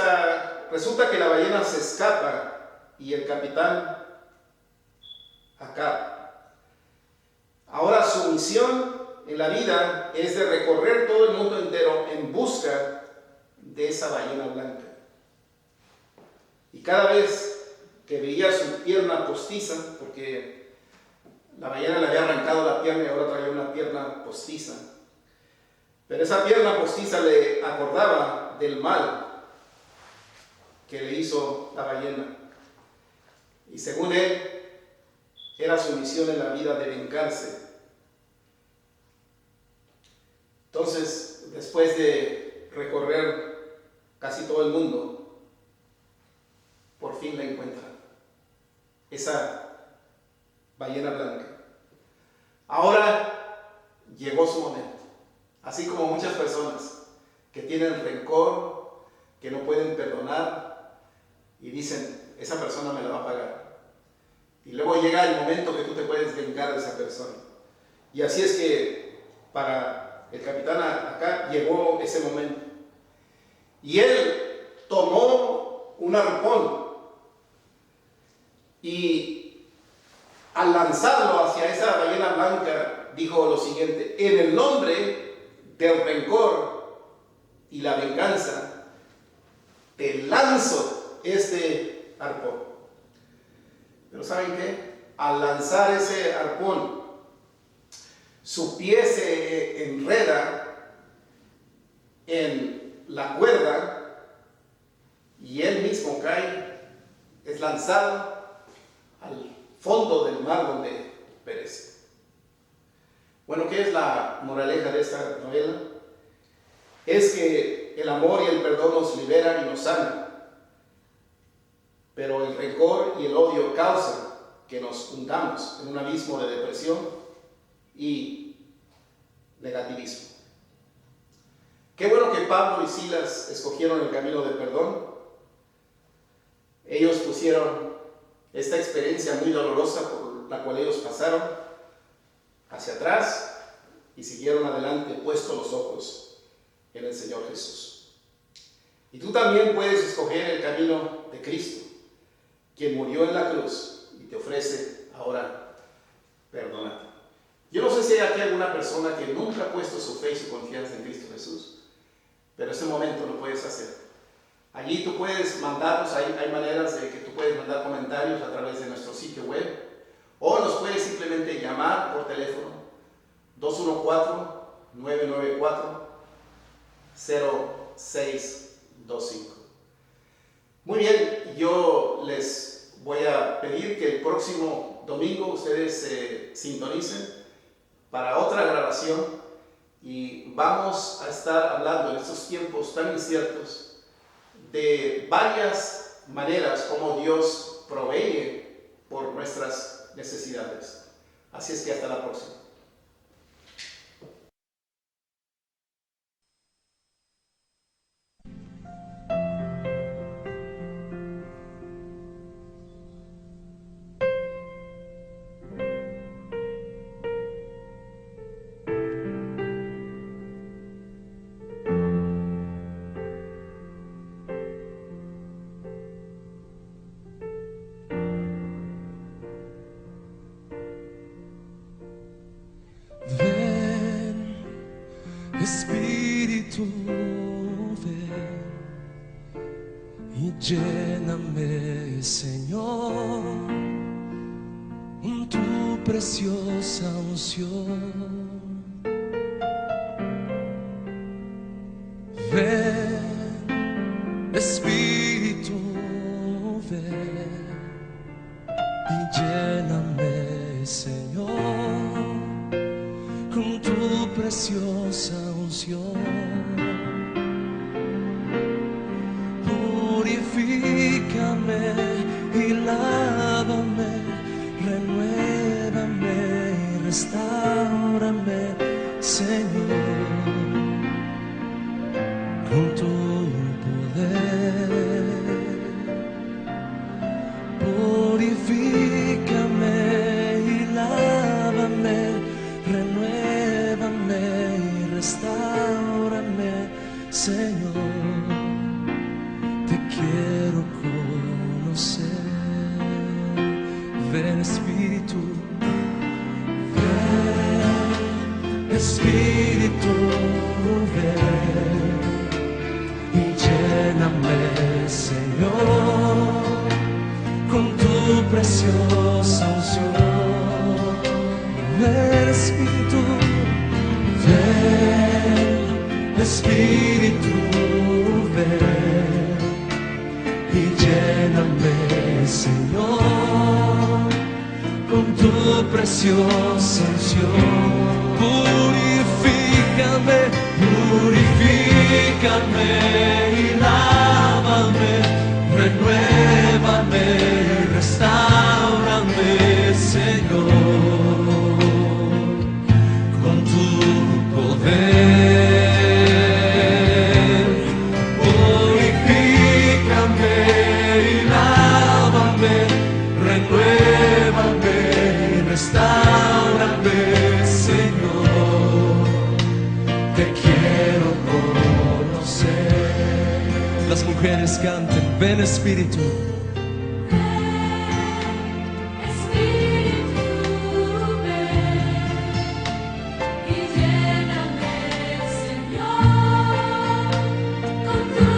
resulta que la ballena se escapa y el capitán Ahab, ahora su misión en la vida es de recorrer todo el mundo entero en busca de esa ballena blanca. Y cada vez que veía su pierna postiza, porque la ballena le había arrancado la pierna y ahora traía una pierna postiza, pero esa pierna postiza le acordaba del mal que le hizo la ballena. Y según él, era su misión en la vida de vengarse. Entonces, después de recorrer casi todo el mundo, por fin la encuentra, esa ballena blanca. Ahora llegó su momento, así como muchas personas que tienen rencor, que no pueden perdonar y dicen, esa persona me la va a pagar. Y luego llega el momento que tú te puedes vengar de esa persona. Y así es que para el capitán acá llegó ese momento. Y él tomó un arpón y al lanzarlo hacia esa ballena blanca dijo lo siguiente: en el nombre del rencor y la venganza te lanzo este arpón. Pero ¿saben qué? Al lanzar ese arpón, su pie se enreda en la cuerda y él mismo cae, es lanzado al fondo del mar donde perece. Bueno, ¿qué es la moraleja de esta novela? Es que el amor y el perdón nos liberan y nos sanan, pero el rencor y el odio causan que nos hundamos en un abismo de depresión y negativismo. Qué bueno que Pablo y Silas escogieron el camino del perdón. Ellos pusieron esta experiencia muy dolorosa por la cual ellos pasaron hacia atrás y siguieron adelante, puestos los ojos en el Señor Jesús. Y tú también puedes escoger el camino de Cristo, quien murió en la cruz y te ofrece ahora perdonar. Yo no sé si hay aquí alguna persona que nunca ha puesto su fe y su confianza en Cristo Jesús, pero ese momento lo puedes hacer. Allí tú puedes mandarnos, hay maneras de que tú puedes mandar comentarios a través de nuestro sitio web, o nos puedes simplemente llamar por teléfono 214-994-0625. Muy bien, yo les voy a pedir que el próximo domingo ustedes se sintonicen para otra grabación y vamos a estar hablando en estos tiempos tan inciertos de varias maneras como Dios provee por nuestras necesidades. Así es que hasta la próxima. Ven, Espíritu, ven y lléname, Señor, con tu preciosa unción. Ven, Espíritu, ven y lléname, Señor, con tu preciosa unción. Purifícame y lávame, renuévame y restáurame, Señor, con tu poder. Purifícame y lávame, renuévame y restáurame, Señor, te quiero conocer. Ven, Espíritu, ven, Espíritu, ven y lléname, Señor, con tu preciosa unción. Ven, Espíritu, ven, Espíritu, ven y lléname, Señor, con tu preciosa unción. Purifícame, purifícame y lávame, renuévame y restáurame, Señor, con tu poder. Purifícame y lávame, renuévame y restáurame, Señor, te quiero conocer. Las mujeres canten, ven, Espíritu. Con tu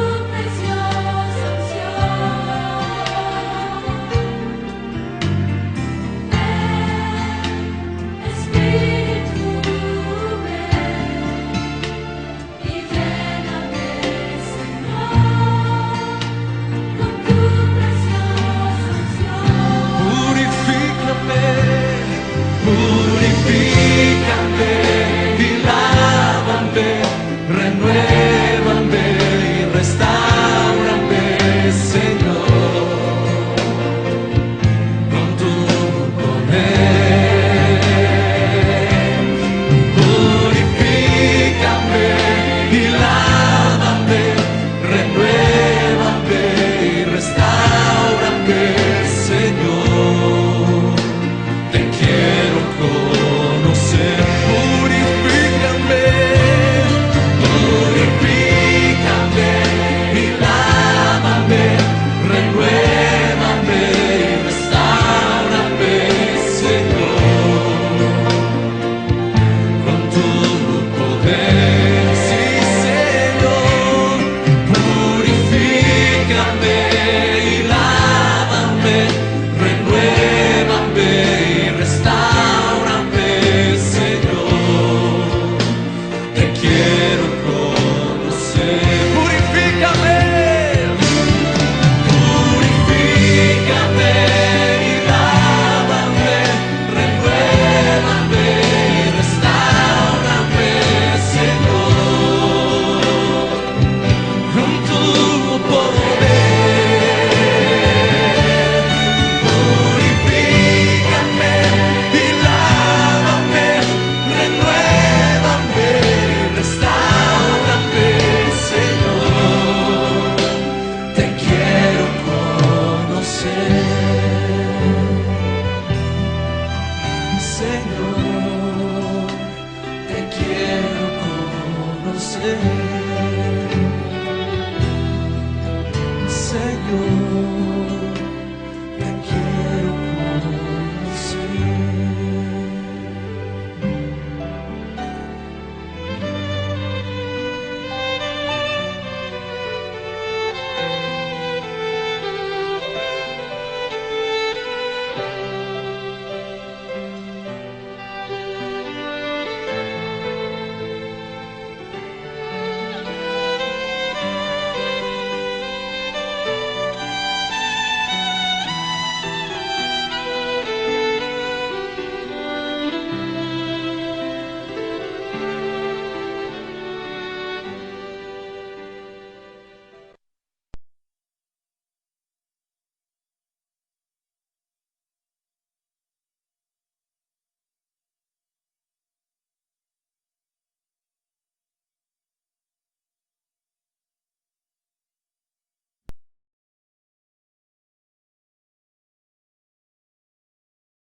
sé.